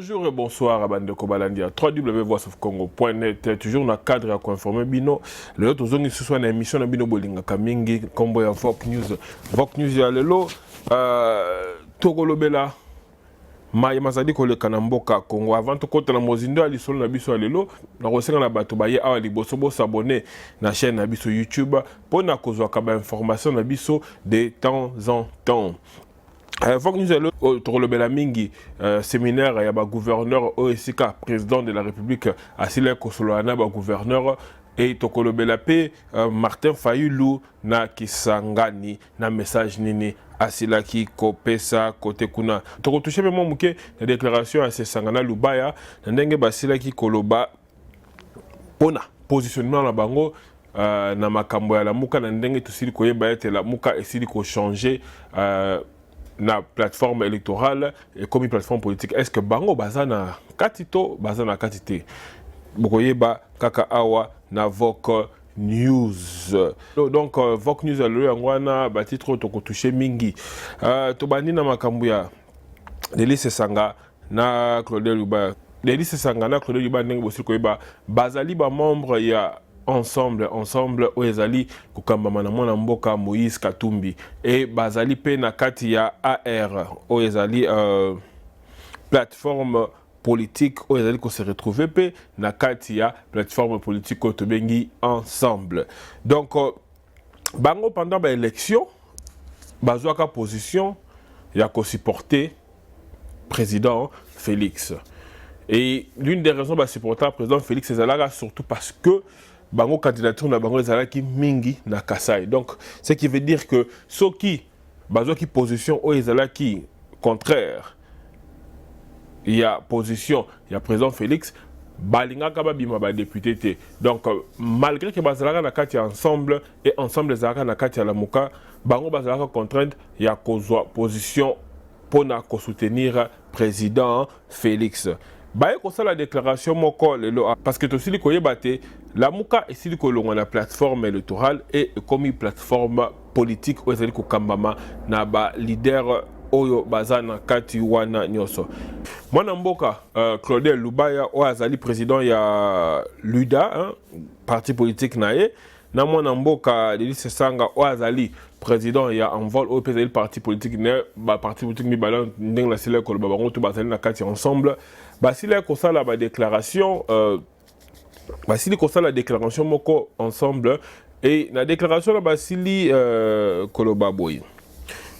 Bonjour et bonsoir à Bande Kobalandia, www.voiceofcongo.net. Toujours dans le cadre à conformer Bino. Le autre zone ce soit une émission de Bino Bolinga Kamingi, Combo et Vogue News. Vogue News ya lelo, Togolo Bela, Maya Mazadi Kole Kanamboka Congo. Avant tout côté na Mozindo ali solo na biso lelo, na kosenga na bato baye awa liboso bo s'abonner na chaîne na biso YouTube pour na kozwa kaba information na biso de temps en temps. Vogue News est le mingi séminaire il y a un gouverneur OSK président de la République Asile Kosoloana gouverneur et Tokolobela P Martin Fayulu na Kisangani na message nini Asila ki kopesa kote kuna toko touché même muke la déclaration à ce Sangana Lubaya ndenge basila ki koloba pona positionnement na bango na makambo ya la muka na ndenge tusili koyeba ete la muka esili ko changer na plateforme électorale et comme une plateforme politique. Est-ce que bango bazana katito bazana katite bokoyeba kaka awa na Vogue News. Donc Vogue News le ngwana ba titre to ko toucher mingi to bandi na makambu ya Delice Sanga na Claude Luba. Delice Sanga na Claude Luba ndenge bosi koyeba bazali ba membre ya ensemble oezali kokamba na mwana mboka Moïse Katumbi et bazali pe na kati ya AR oezali plateforme politique oezali ko se retrouver pe na kati ya plateforme politique otobengi ensemble. Donc bango pendant ba élection bazwaka position ya ko supporter président Félix. Et l'une des raisons de supporter le président Félix ezalaka surtout parce que bango candidature na bango ezalaki mingi na Kasai. Donc ce qui veut dire que ceux qui bazo qui position o ezalaki contraire il y a position il y a président Félix balinga ka bima ba député té. Donc malgré que bazalaka na kati ensemble et ensemble ezalaka na kati ya la muka bango bazalaka contrainte il y a kozwa position pour na ko soutenir président Félix. Baye ko la déclaration moko lelo parce que tosili koyebate la muka esili ko longa na plateforme électorale et comme une plateforme politique ezali ko kambama na ba leader oyo bazana kati wana nyoso. Mwana mboka Claude Lubaya o azali président ya LUDA hein, parti politique nae na mwana mboka Delice Sanga o azali président ya envol au PZL parti politique ne ba parti politique mi balon ndeng la sile ko ba bango to bazali na kati ensemble basile ko sala ba déclaration basili ko sala déclaration moko ensemble et la déclaration la basili koloba boy.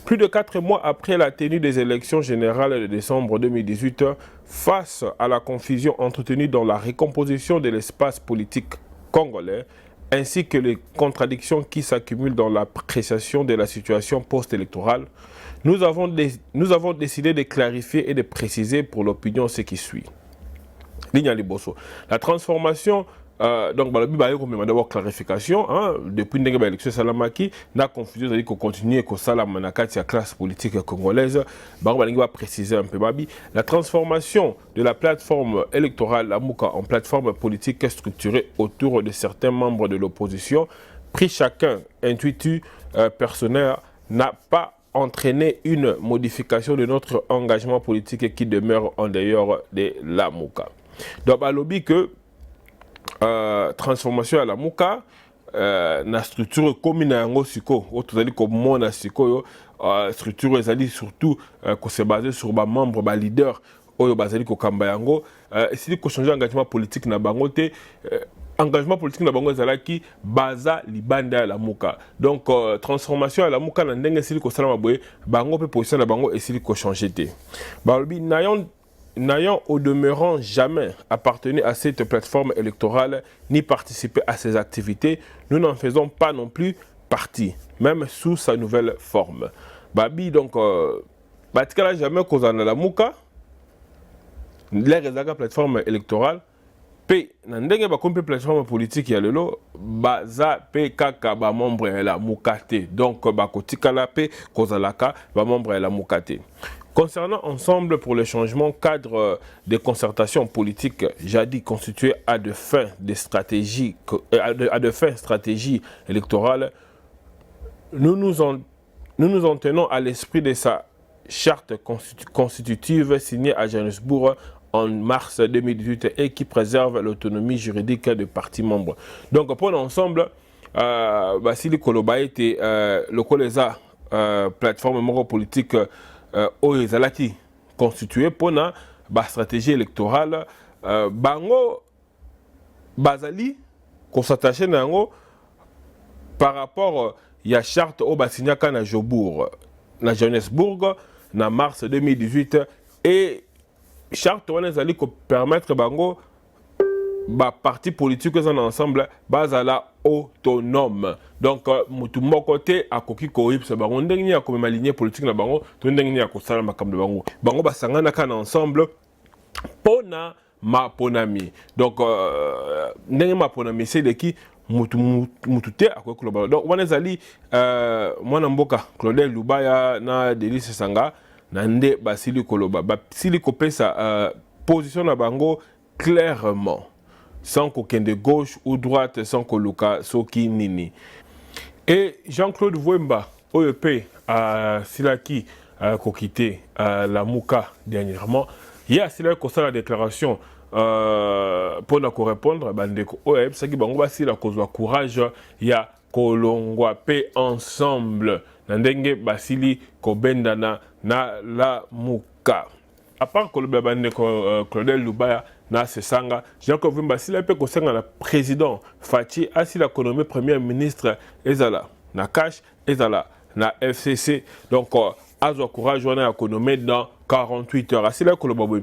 Plus de 4 mois après la tenue des élections générales de décembre 2018, face à la confusion entretenue dans la recomposition de l'espace politique congolais, ainsi que les contradictions qui s'accumulent dans l'appréciation de la situation post-électorale, nous avons décidé de clarifier et de préciser pour l'opinion ce qui suit. La transformation, donc d'abord clarification, hein, depuis l'élection Salamaki, la confusion, c'est-à-dire qu'on continue et qu'on salama na kati ya classe politique congolaise, va préciser un peu la transformation de la plateforme électorale la Mouka en plateforme politique structurée autour de certains membres de l'opposition, pris chacun intuitu personnel, n'a pas entraîné une modification de notre engagement politique qui demeure en dehors de la Mouka. Donc, à lobby que transformation à la Mouka, na structure commune à Ngosiko, autre dit comme mon Siko, structure ezali surtout qu'on se base sur ba membre, ba leader, oyo bazali ko kambayango, et si ko changer engagement politique na bangote. Engagement politique na bango ezalaki baza libanda ya la muka. Donc transformation à la muka na ndenge esili ko salama boye bango pe position na bango esili ko changer té. Balobi n'ayant au demeurant jamais appartenu à cette plateforme électorale ni participé à ses activités, nous n'en faisons pas non plus partie, même sous sa nouvelle forme. Babi donc batikala jamais kozana la muka les rezaka plateforme électorale pe na ndenge ba kompe plateforme politique ya lelo baza pe kaka ba membre ya la mukate donc ba kotikala pe kozalaka ba membre ya la mukate. Concernant ensemble pour le changement cadre de concertation politique jadis constitué à de fins stratégies électorales, nous nous en tenons à l'esprit de sa charte constitutive signée à Johannesburg en mars 2018 et qui préserve l'autonomie juridique des partis membres. Donc pour l'ensemble, Basili Koloba était le Koleza plateforme politique Oyezalaki constituée pour la stratégie électorale. Bango Bazali, qu'on s'attachait par rapport il y a charte au Bassignaka na Jobourg, na Johannesburg, na mars 2018 et charte on a allé permettre bango ba parti politique en ensemble bazala autonome. Donc mutu mokote akoki ko ipsa bango ndenge ya ko maligné politique na bango to ndenge ya ko sala makambo bango. Bango basangana kana ensemble pona ma ponami. Donc ndenge ma ponami c'est de qui mutute akoki koloba. Donc wana ezali mwana mboka Claudel Lubaya na Delis Sanga na nde Basili Koloba. Basili kopesa position na bango clairement sans qu'aucun de gauche ou droite sans koluka soki nini. Et Jean-Claude Wemba OEP a Silaki kokité la Mouka dernièrement. Il y a Silaki qui a la déclaration pour nous répondre bandeko OEP ça qui bango basi la cause courage il y a kolongwa pe ensemble ndenge basili kobendana na la Mouka. À part que le bandeko Claudel Lubaya na Sesanga, Jean-Claude Wemba si la pe ko senga na président Fachi asi la économie premier ministre ezala na cash ezala na FCC. Donc azo courage wana économie dans 48 heures. Asi la kolobabwe.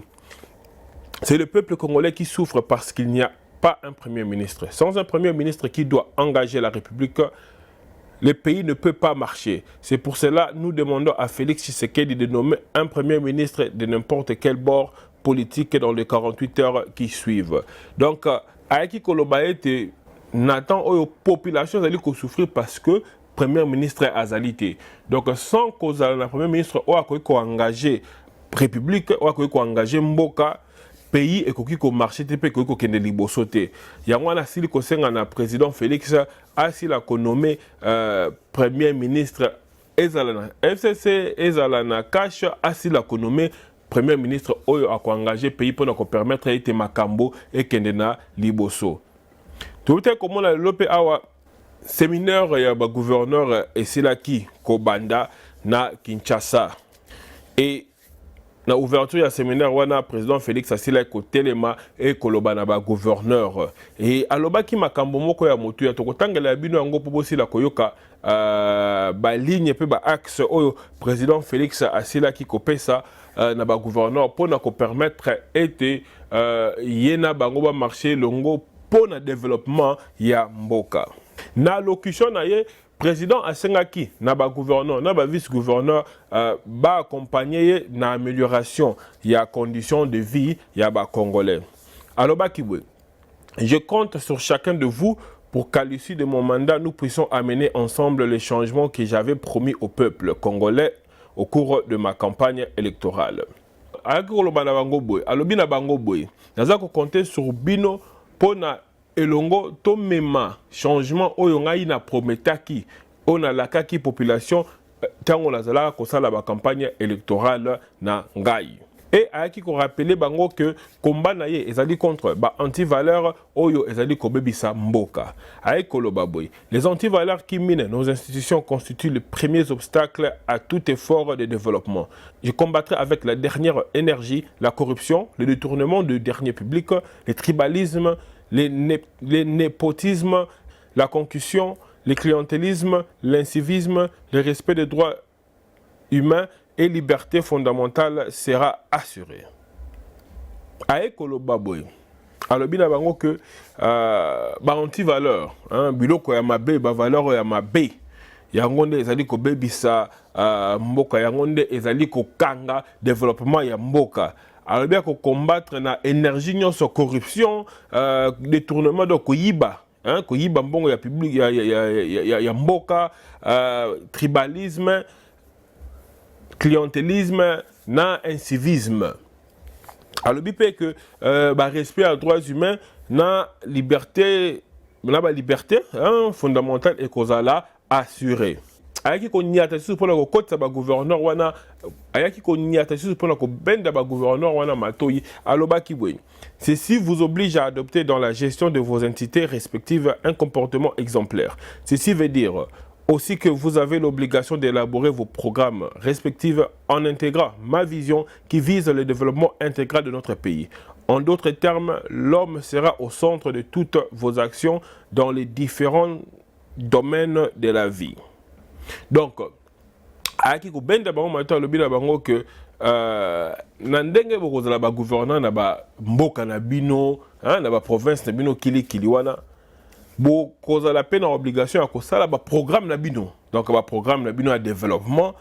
C'est le peuple congolais qui souffre parce qu'il n'y a pas un premier ministre. Sans un premier ministre qui doit engager la République, le pays ne peut pas marcher. C'est pour cela que nous demandons à Félix Tshisekedi de nommer un premier ministre de n'importe quel bord politique dans les 48 heures qui suivent. Donc, Aiki Kolobaete, Nathan, la population allait souffrir parce que premier ministre est azalité. Donc, sans cause le premier ministre a engagé République, a engagé Mboka, pays et ko marché te pe ko kende liboso te yango na sili ko senga na président Félix asi la ko nommé premier ministre ezala na FCC ezala na cash asi la ko nommé premier ministre oyo a ko engagé pays pour ko permettre ete makambo et kende na liboso tout est comme on a lopé awa séminaire ya ba gouverneur Esilaki ko banda na Kinshasa et na ouverture ya séminaire wana président Félix asila ko telema et koloba na ba gouverneur et aloba ki makambo moko ya motu ya tokotangela ya bino yango pobosi la koyoka ba ligne pe ba axe oyo président Félix asila ki kopesa na ba gouverneur pona ko permettre ete yena bango ba marché longo pona développement ya mboka na locution na ye président Asengaki, naba gouverneur, naba vice-gouverneur, ba accompagner na amélioration ya conditions de vie ya ba congolais. Alors Bakibwe, je compte sur chacun de vous pour qu'à l'issue de mon mandat, nous puissions amener ensemble les changements que j'avais promis au peuple congolais au cours de ma campagne électorale. Alobi na bango boy, naza ko compter sur bino pona elongo to mema changement oyo ngai na prometaki ona lakaki population tango nazala ko sala ba campagne électorale na ngai et ayaki ko rappeler bango que combat na ye ezali contre ba anti-valeurs oyo ezali ko bebisa mboka ay koloba boy les anti-valeurs qui minent nos institutions constituent les premiers obstacles à tout effort de développement. Je combattrai avec la dernière énergie la corruption, le détournement de deniers publics, le tribalisme, les népotismes, la concussion, le clientélisme, l'incivisme, le respect des droits humains et liberté fondamentale sera assuré. Ae koloba boy. Alobi na bango que ba anti-valeur, biloko ya mabe, ba valeur ya mabe. Yango nde ezali ko bebisa mboka, yango nde ezali ko kanga développement ya mboka. Alors bien qu'on combattre na énergie nyonso corruption détournement de koyiba koyiba mbongo ya public ya mboka tribalisme clientélisme na incivisme. Alors bien que ba respect aux droits humains na liberté fondamentale et causala assurée. ayaki ko nyata sur pour le côté ba gouverneur wana ayaki ko nyata sur pour le benda ba gouverneur wana matoyi alobaki boy. Ceci vous oblige à adopter dans la gestion de vos entités respectives un comportement exemplaire. Ceci veut dire aussi que vous avez l'obligation d'élaborer vos programmes respectifs en intégrant ma vision qui vise le développement intégral de notre pays. En d'autres termes, l'homme sera au centre de toutes vos actions dans les différents domaines de la vie. Donc, ayaki ko benda bango mato alobi na bango que na ndenge bokozala ba gouverneur na ba mboka na bino, na ba province na bino kili wana bokozala pe na obligation ya kosala ba programme na bino. Donc ba programme na bino ya développement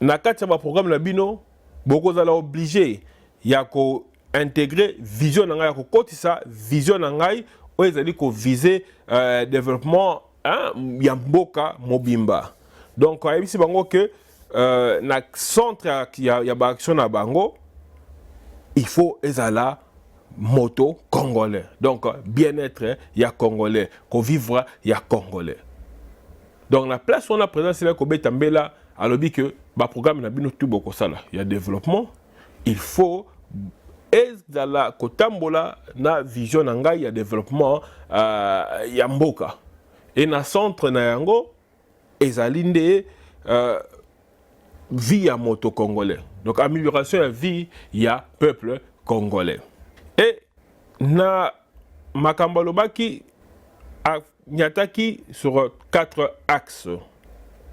na kati ya ba programme na bino bokozala obligé ya ko intégrer vision na ngai ya ko kotisa vision na ngai o ezali ko viser développement ya mboka mobimba. Donc ayebisi bango que na centre ya ba action na bango il faut ezala moto congolais. Donc bien-être ya congolais, ko vivre ya congolais. Donc la place où on a présent c'est là ko betambela alobi que ba programme na bino tout boko sala ya développement, il faut ezala kotambola na vision na ngai ya développement ya mboka. Et na centre na yango ezali nde vie ya moto congolais. Donc amélioration ya vie ya peuple congolais. Et na makambo lobaki nyataki sur 4 axes.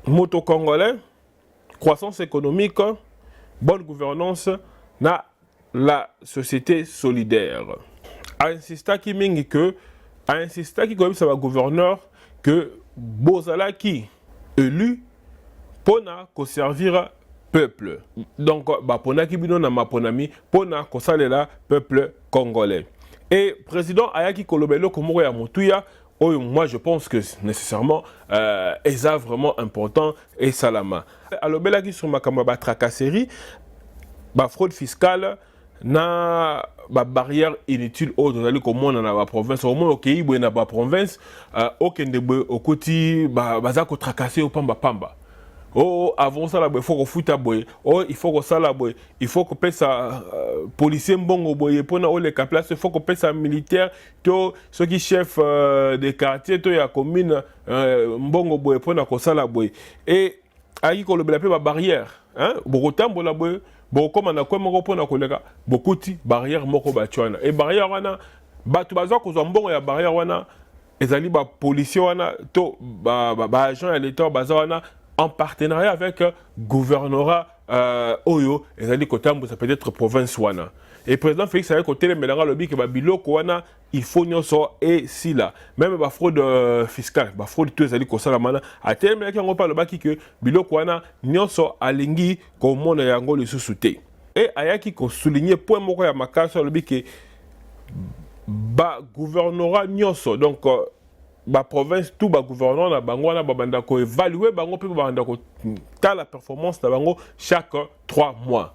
Moto congolais, croissance économique, bonne gouvernance na la société solidaire. Insistaki mingi que insistaki comme ça va gouverneur que bozalaki élu pona ko servir peuple. Donc baponaki bino na maponami pona ko salela peuple congolais. Et président ayaki kolobelo komoko ya motuya oyo moi je pense que nécessairement eza vraiment important et salama. Alobelaki sur makambo ba tracasserie, ba fraude fiscale na ba barrière inutile au dozali komona na ba province au moins okei boye na ba province okende boye okoti baza ko tracasser au pamba pamba. Oh avant ça là il faut ko futa boye, oh il faut ko sala boye, il faut ko pesa policier mbongo boye pona o le ka place, il faut ko pesa militaire to ceux qui chef des quartiers to ya commune mbongo boye pona ko sala boye. Et ayi ko le ba barrière beaucoup tambola boye comme on a quoi moko pona koleka bokuti barrière moko batuana et barrière wana batu baza ko mbongo ya barrière wana ezali ba policier wana to ba agent ya l'état baza wana en partenariat avec gouvernorat oyo ezali kotambo ça peut être province wana. Et président Félix a côté le melanga lobby que ba biloko wana il faut nyonso et si là même ba fraude fiscale ba fraude tout ezali ko sala mana a tel melaki ngo pa lobaki que biloko wana nyonso alingi ko mona yango le sous-souté. Et ayaki ko souligner point moko ya makaso lobby que ba gouvernorat nyonso donc ba province tout ba gouverneur na bango na babanda ko évaluer bango pe babanda ko ta la performance na bango chaque 3 mois.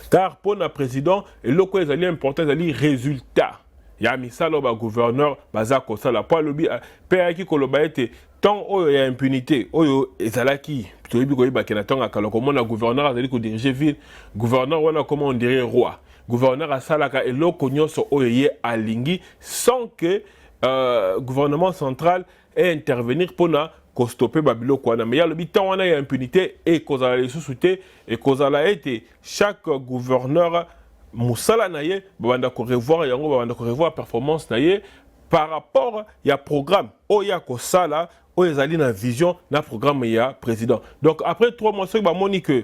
Car pour le président et le quoi ezali important ezali résultat. Ya misalo ba gouverneur baza ko sala po lobi pe aki ko loba ete tant oyo ya impunité oyo ezalaki toyebi ko yeba kena tanga kala comment na gouverneur azali ko diriger ville gouverneur wana comment on dirait roi gouverneur asalaka eloko nyonso oyo ye alingi sans que gouvernement central et intervenir pour stopper babilo quoi. Mais il y a le bitan on a impunité et cause à la sous-souté et cause à la été chaque gouverneur musala naye banda ko revoir yango banda ko revoir performance naye par rapport il y a programme o ya ko sala o ezali na vision na programme ya président. Donc après 3 mois c'est ba moni que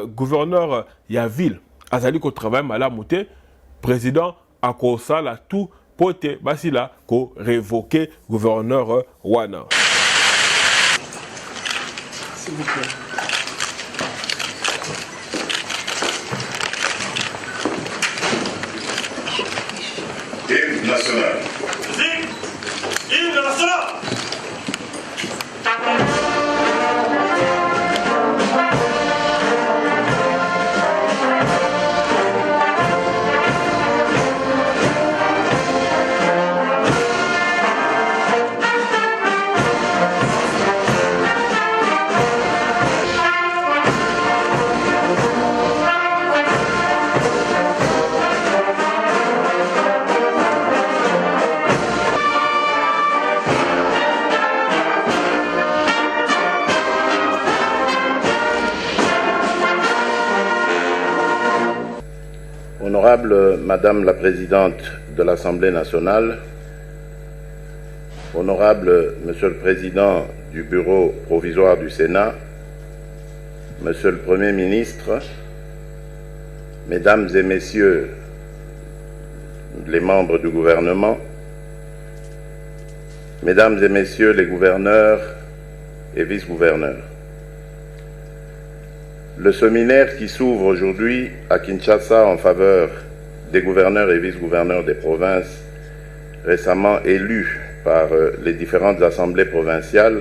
gouverneur ya ville azali ko travail mala muté président a ko sala tout pote basila ko révoquer gouverneur wana. S'il vous plaît. Hymne national. Hymne national. Honorable Madame la Présidente de l'Assemblée nationale, Honorable Monsieur le Président du Bureau provisoire du Sénat, Monsieur le Premier ministre, Mesdames et Messieurs les membres du gouvernement, Mesdames et Messieurs les gouverneurs et vice-gouverneurs, le séminaire qui s'ouvre aujourd'hui à Kinshasa en faveur des gouverneurs et vice-gouverneurs des provinces récemment élus par les différentes assemblées provinciales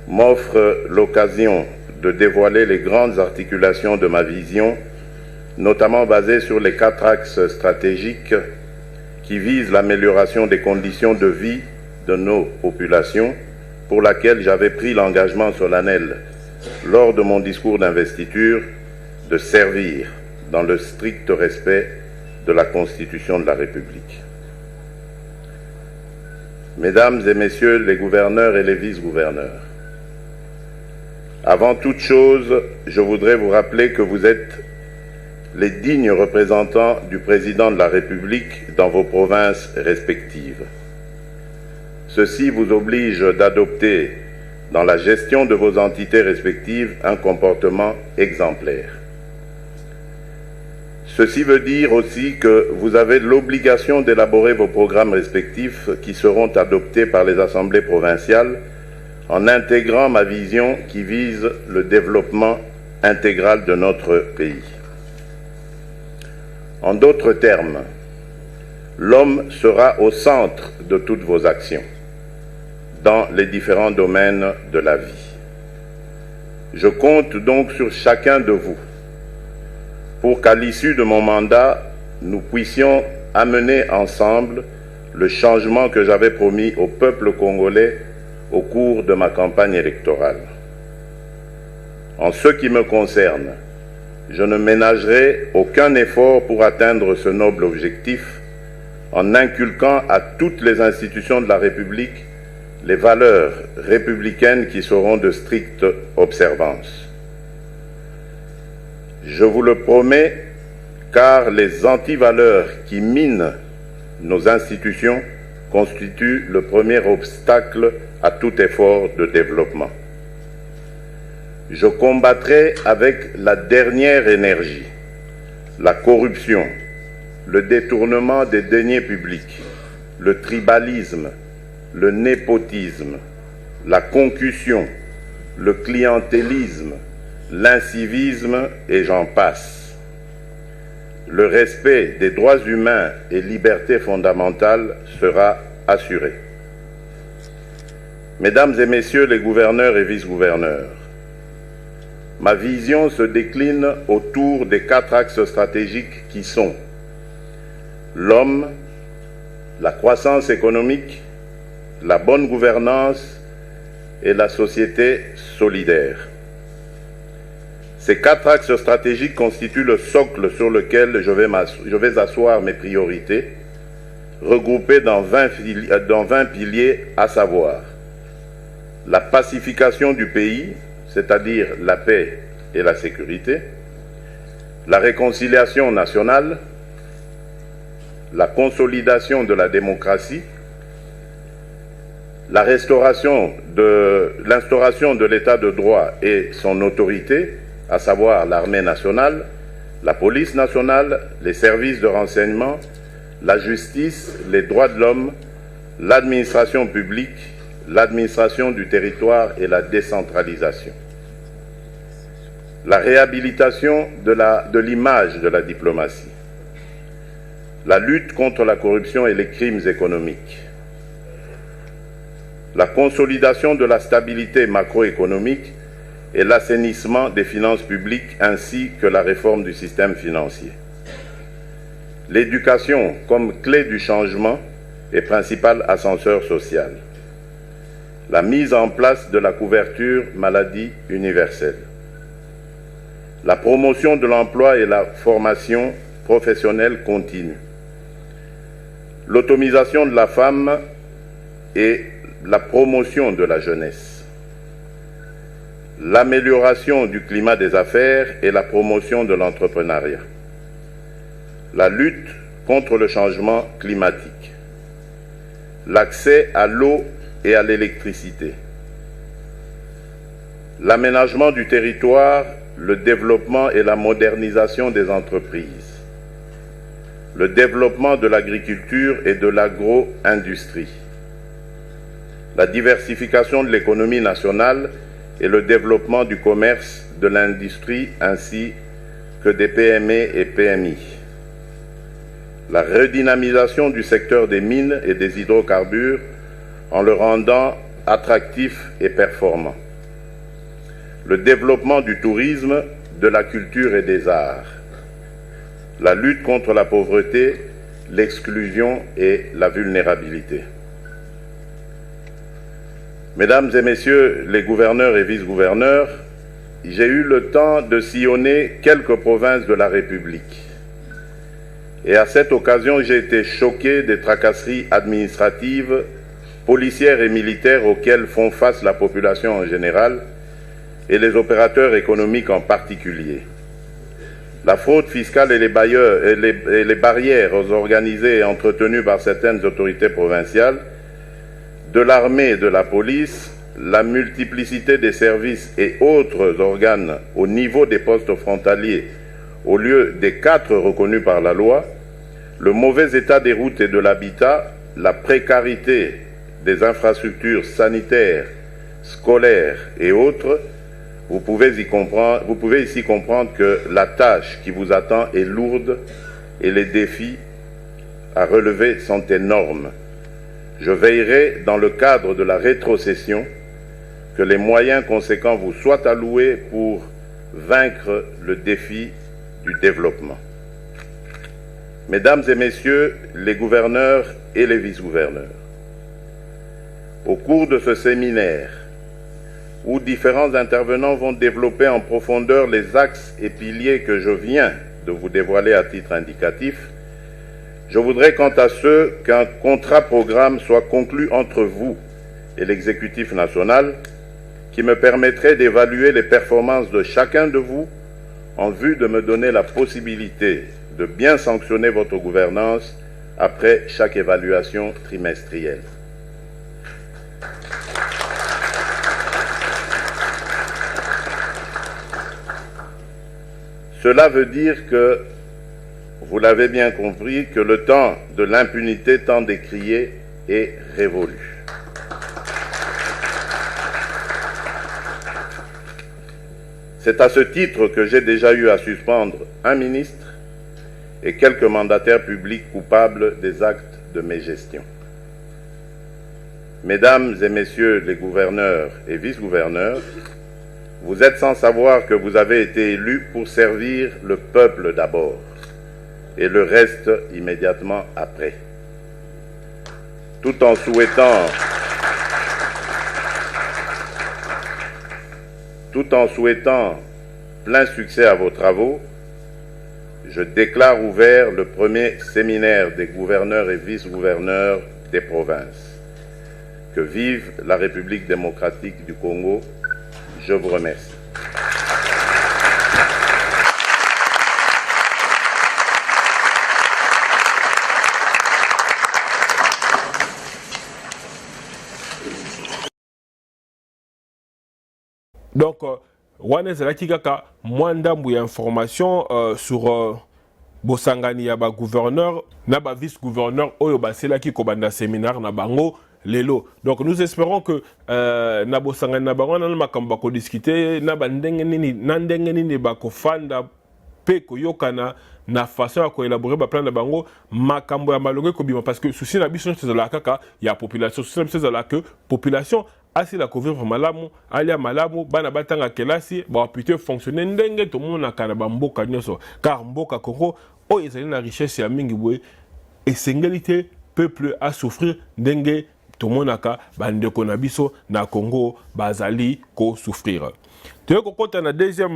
m'offre l'occasion de dévoiler les grandes articulations de ma vision, notamment basée sur les 4 axes stratégiques qui visent l'amélioration des conditions de vie de nos populations, pour laquelle j'avais pris l'engagement solennel lors de mon discours d'investiture de servir dans le strict respect de la Constitution de la République. Mesdames et Messieurs les gouverneurs et les vice-gouverneurs, avant toute chose, je voudrais vous rappeler que vous êtes les dignes représentants du Président de la République dans vos provinces respectives. Ceci vous oblige d'adopter dans la gestion de vos entités respectives un comportement exemplaire. Ceci veut dire aussi que vous avez l'obligation d'élaborer vos programmes respectifs qui seront adoptés par les assemblées provinciales en intégrant ma vision qui vise le développement intégral de notre pays. En d'autres termes, l'homme sera au centre de toutes vos actions dans les différents domaines de la vie. Je compte donc sur chacun de vous pour qu'à l'issue de mon mandat, nous puissions amener ensemble le changement que j'avais promis au peuple congolais au cours de ma campagne électorale. En ce qui me concerne, je ne ménagerai aucun effort pour atteindre ce noble objectif en inculquant à toutes les institutions de la République les valeurs républicaines qui seront de stricte observance. Je vous le promets, car les antivaleurs qui minent nos institutions constituent le premier obstacle à tout effort de développement. Je combattrai avec la dernière énergie la corruption, le détournement des deniers publics, le tribalisme, le népotisme, la concussion, le clientélisme, l'incivisme et j'en passe. Le respect des droits humains et libertés fondamentales sera assuré. Mesdames et Messieurs les gouverneurs et vice-gouverneurs, ma vision se décline autour des 4 axes stratégiques qui sont l'homme, la croissance économique, la bonne gouvernance et la société solidaire. Ces 4 axes stratégiques constituent le socle sur lequel je vais asseoir mes priorités, regroupées dans 20 piliers, à savoir la pacification du pays, c'est-à-dire la paix et la sécurité, la réconciliation nationale, la consolidation de la démocratie, l'instauration de l'état de droit et son autorité, à savoir l'armée nationale, la police nationale, les services de renseignement, la justice, les droits de l'homme, l'administration publique, l'administration du territoire et la décentralisation. La réhabilitation de l'image de la diplomatie, la lutte contre la corruption et les crimes économiques, la consolidation de la stabilité macroéconomique et l'assainissement des finances publiques ainsi que la réforme du système financier. L'éducation comme clé du changement et principal ascenseur social. La mise en place de la couverture maladie universelle. La promotion de l'emploi et la formation professionnelle continue. L'autonomisation de la femme et la promotion de la jeunesse. L'amélioration du climat des affaires et la promotion de l'entrepreneuriat. la lutte contre le changement climatique, l'accès à l'eau et à l'électricité, l'aménagement du territoire, le développement et la modernisation des entreprises, le développement de l'agriculture et de l'agro-industrie, la diversification de l'économie nationale et le développement du commerce, de l'industrie ainsi que des PME et PMI, la redynamisation du secteur des mines et des hydrocarbures en le rendant attractif et performant, le développement du tourisme, de la culture et des arts, la lutte contre la pauvreté, l'exclusion et la vulnérabilité. Mesdames et messieurs les gouverneurs et vice-gouverneurs, j'ai eu le temps de sillonner quelques provinces de la République. Et à cette occasion, j'ai été choqué des tracasseries administratives, policières et militaires auxquelles font face la population en général et les opérateurs économiques en particulier. La fraude fiscale et les barrières organisées et entretenues par certaines autorités provinciales, de l'armée et de la police, la multiplicité des services et autres organes au niveau des postes frontaliers au lieu des 4 reconnus par la loi, le mauvais état des routes et de l'habitat, la précarité des infrastructures sanitaires, scolaires et autres, vous pouvez ici comprendre que la tâche qui vous attend est lourde et les défis à relever sont énormes. Je veillerai, dans le cadre de la rétrocession, que les moyens conséquents vous soient alloués pour vaincre le défi du développement. Mesdames et messieurs les gouverneurs et les vice-gouverneurs, au cours de ce séminaire, où différents intervenants vont développer en profondeur les axes et piliers que je viens de vous dévoiler à titre indicatif, je voudrais quant à ce qu'un contrat-programme soit conclu entre vous et l'exécutif national qui me permettrait d'évaluer les performances de chacun de vous en vue de me donner la possibilité de bien sanctionner votre gouvernance après chaque évaluation trimestrielle. Cela veut dire que, vous l'avez bien compris, que le temps de l'impunité tant décrié est révolu. C'est à ce titre que j'ai déjà eu à suspendre un ministre et quelques mandataires publics coupables des actes de mes gestions. Mesdames et messieurs les gouverneurs et vice-gouverneurs, vous êtes sans savoir que vous avez été élus pour servir le peuple d'abord et le reste immédiatement après. Tout en souhaitant plein succès à vos travaux, je déclare ouvert le premier séminaire des gouverneurs et vice-gouverneurs des provinces. Que vive la République démocratique du Congo. Je vous remercie. Donc, wana ezalaki kaka mwa ndambu ya information sur bosangani ya ba gouverneur na ba vice gouverneur oyo baselaki kobanda séminaire na bango lelo. Donc nous espérons que na bosangani na bango na makambo ko discuter na bandenge nini bakofanda pe koyokana na façon ya koélaborer ba plan na bango makambo ya malongo kobima parce que souci na biso c'est la kaka ya population, souci na biso c'est la que population asi la couvrir malamu alia malamu bana batanga kelasi ba puisse fonctionner ndenge to mona kana ba mboka nyoso car mboka Congo o ezali na richesse ya mingi boye esengalité peuple à souffrir ndenge to monaka bandeko na biso na Congo bazali ko souffrir. Tu ko kota na deuxième